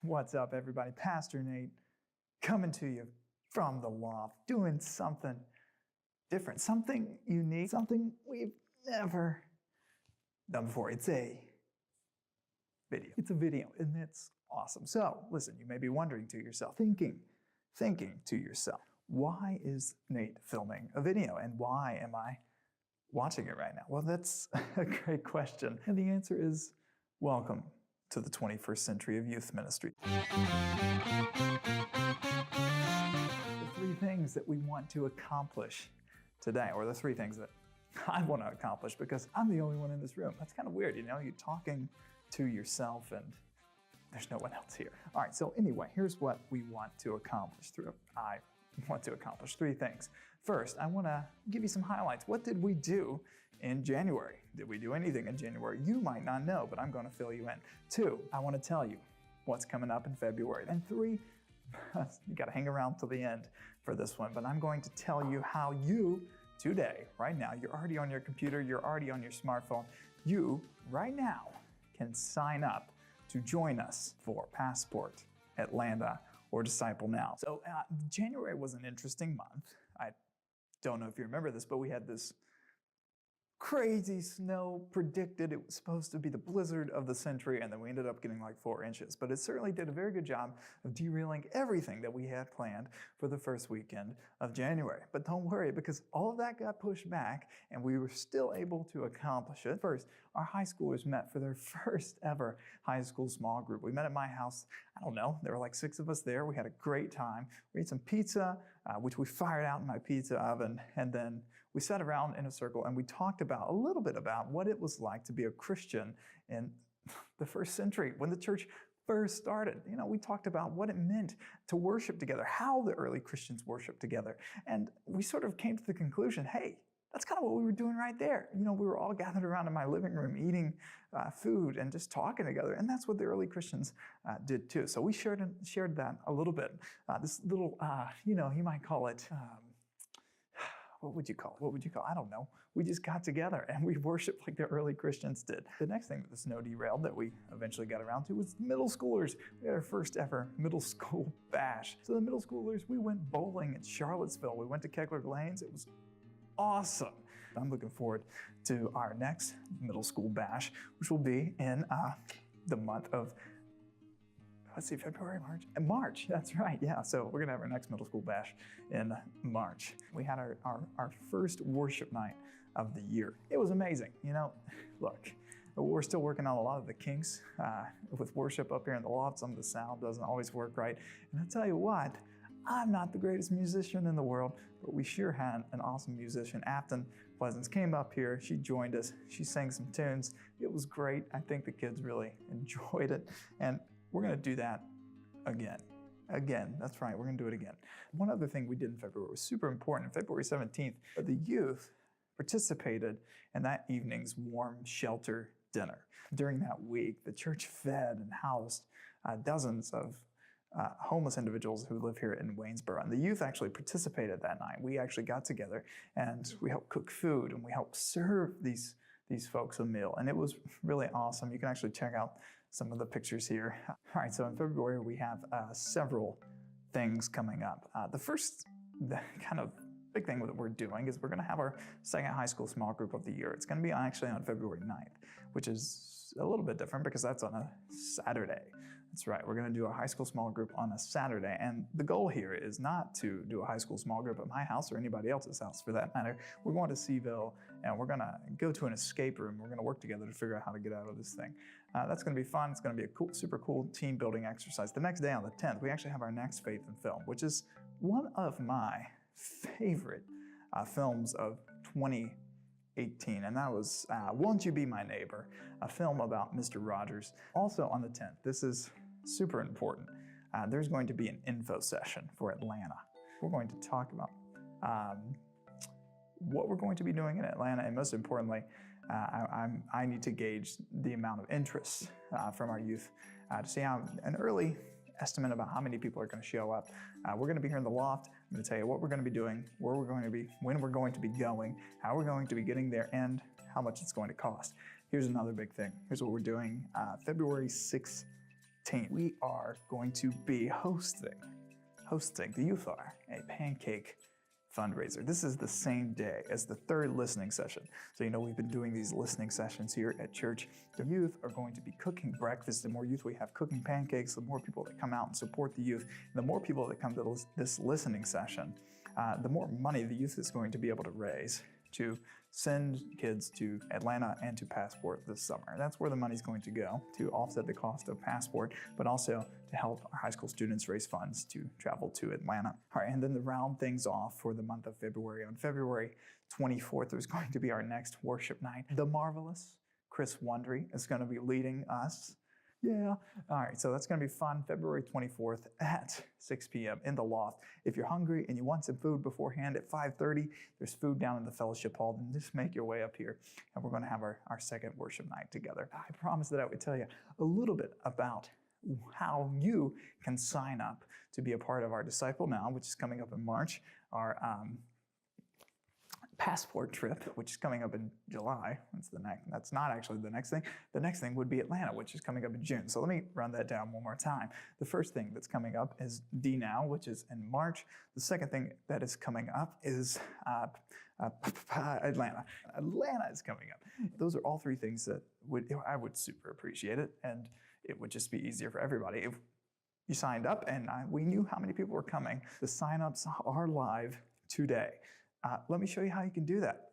What's up, everybody? Pastor Nate coming to you from the loft, doing something different, something unique, something we've never done before. It's a video. It's a video, and it's awesome. So, listen, you may be wondering to yourself, thinking to yourself, why is Nate filming a video, and why am I watching it right now? Well, that's a great question, and the answer is welcome to the 21st century of youth ministry. The three things that we want to accomplish today, or the three things that I want to accomplish because I'm the only one in this room. That's kind of weird, you know, you're talking to yourself and there's no one else here. All right, so anyway, here's what we want to accomplish I want to accomplish three things. First, I want to give you some highlights. What did we do in January? Did we do anything in January? You might not know, but I'm going to fill you in. Two, I want to tell you what's coming up in February. And three, you got to hang around till the end for this one, but I'm going to tell you how you today, right now, you're already on your computer, you're already on your smartphone, you right now can sign up to join us for Passport, Atlanta, or Disciple Now. So January was an interesting month. I don't know if you remember this, but we had this crazy snow predicted. It was supposed to be the blizzard of the century, and then we ended up getting like 4 inches. But it certainly did a very good job of derailing everything that we had planned for the first weekend of January. But don't worry, because all of that got pushed back, and we were still able to accomplish it. First, our high schoolers met for their first ever high school small group. We met at my house. I don't know, there were like 6 of us there. We had a great time. We ate some pizza, which we fired out in my pizza oven, and then we sat around in a circle and we talked about a little bit about what it was like to be a Christian in the first century when the church first started. You know, we talked about what it meant to worship together, how the early Christians worshiped together. And we sort of came to the conclusion, hey, that's kind of what we were doing right there. You know, we were all gathered around in my living room eating food and just talking together. And that's what the early Christians did too. So we shared that a little bit. This little, you know, you might call it, what would you call it? I don't know. We just got together and we worshiped like the early Christians did. The next thing that the snow derailed that we eventually got around to was middle schoolers. We had our first ever middle school bash. So the middle schoolers, we went bowling in Charlottesville. We went to Kegler Lanes. It was awesome. I'm looking forward to our next middle school bash, which will be in the month of, let's see, February, March, that's right, yeah. So we're gonna have our next middle school bash in March. We had our first worship night of the year. It was amazing, you know, look, we're still working on a lot of the kinks with worship up here in the loft. Some of the sound doesn't always work right. And I tell you what, I'm not the greatest musician in the world, but we sure had an awesome musician. Afton Pleasance came up here, she joined us, she sang some tunes. It was great. I think the kids really enjoyed it. And we're gonna do that again. Again, that's right, we're gonna do it again. One other thing we did in February was super important. February 17th, the youth participated in that evening's warm shelter dinner. During that week, the church fed and housed dozens of homeless individuals who live here in Waynesboro. And the youth actually participated that night. We actually got together and we helped cook food and we helped serve these folks a meal. And it was really awesome. You can actually check out some of the pictures here. All right, so in February, we have several things coming up. The first kind of big thing that we're doing is we're gonna have our second high school small group of the year. It's gonna be actually on February 9th, which is a little bit different because that's on a Saturday. That's right, we're gonna do a high school small group on a Saturday. And the goal here is not to do a high school small group at my house or anybody else's house for that matter. We're going to Seville and we're gonna go to an escape room. We're gonna work together to figure out how to get out of this thing. That's gonna be fun. It's gonna be a cool, super cool team building exercise. The next day on the 10th, we actually have our next Faith in Film, which is one of my favorite films of 2018, and that was Won't You Be My Neighbor, a film about Mr. Rogers. Also on the 10th, this is super important, there's going to be an info session for Atlanta. We're going to talk about what we're going to be doing in Atlanta, and most importantly, I need to gauge the amount of interest from our youth to see how an early estimate about how many people are going to show up. We're going to be here in the loft. I'm going to tell you what we're going to be doing, where we're going to be, when we're going to be going, how we're going to be getting there, and how much it's going to cost. Here's another big thing. Here's what we're doing. February 16th. 18th, we are going to be hosting, the youth are, a pancake fundraiser. This is the same day as the third listening session. So we've been doing these listening sessions here at church. The youth are going to be cooking breakfast. The more youth we have cooking pancakes, the more people that come out and support the youth, the more people that come to this listening session, the more money the youth is going to be able to raise to send kids to Atlanta and to Passport this summer. That's where the money's going to go, to offset the cost of Passport, but also to help our high school students raise funds to travel to Atlanta. All right, and then to round things off for the month of February, on February 24th, there's going to be our next worship night. The marvelous Chris Wondry is going to be leading us. Yeah. All right, so that's going to be fun. February 24th at 6 p.m. in the loft. If you're hungry and you want some food beforehand at 5:30, there's food down in the fellowship hall. Then just make your way up here, and we're going to have our second worship night together. I promised that I would tell you a little bit about how you can sign up to be a part of our Disciple Now, which is coming up in March, our Passport trip, which is coming up in July. That's not actually the next thing. The next thing would be Atlanta, which is coming up in June. So let me run that down one more time. The first thing that's coming up is DNOW, which is in March. The second thing that is coming up is Atlanta. Atlanta is coming up. Those are all three things that I would super appreciate it, and it would just be easier for everybody if you signed up and we knew how many people were coming. The signups are live today. Let me show you how you can do that.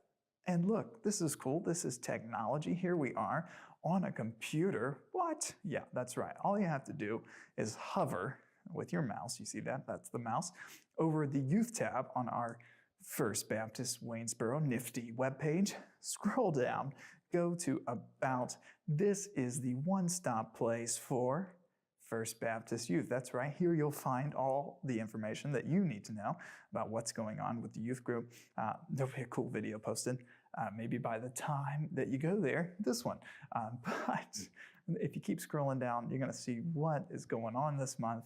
And look, this is cool. This is technology. Here we are on a computer. What? Yeah, that's right. All you have to do is hover with your mouse. You see that? That's the mouse. Over the Youth tab on our First Baptist Waynesboro Nifty webpage. Scroll down. Go to About. This is the one-stop place for First Baptist Youth. That's right. Here you'll find all the information that you need to know about what's going on with the youth group. There'll be a cool video posted, maybe by the time that you go there, this one. But if you keep scrolling down, you're going to see what is going on this month.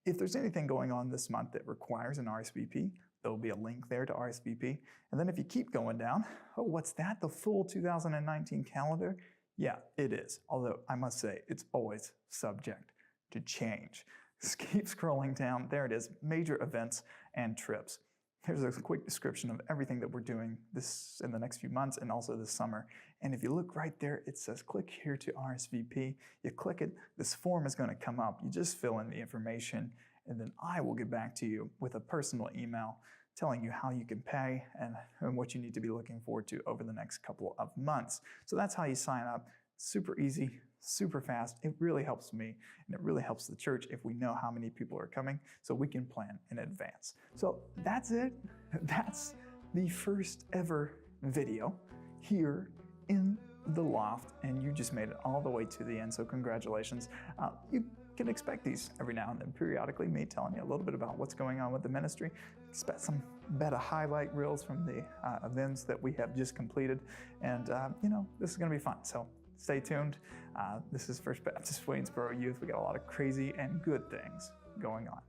If there's anything going on this month that requires an RSVP, there'll be a link there to RSVP. And then if you keep going down, oh, what's that? The full 2019 calendar? Yeah, it is. Although I must say, it's always subject to change. Just keep scrolling down. There it is, major events and trips. Here's a quick description of everything that we're doing this in the next few months and also this summer. And if you look right there, it says click here to RSVP. You click it, this form is going to come up. You just fill in the information, and then I will get back to you with a personal email telling you how you can pay and what you need to be looking forward to over the next couple of months. So that's how you sign up. Super easy, super fast. It really helps me, and it really helps the church if we know how many people are coming so we can plan in advance. So that's it. That's the first ever video here in the loft, and you just made it all the way to the end, so congratulations. You can expect these every now and then, periodically, me telling you a little bit about what's going on with the ministry. Expect some better highlight reels from the events that we have just completed, and this is going to be fun. So stay tuned. This is First Baptist Waynesboro Youth. We got a lot of crazy and good things going on.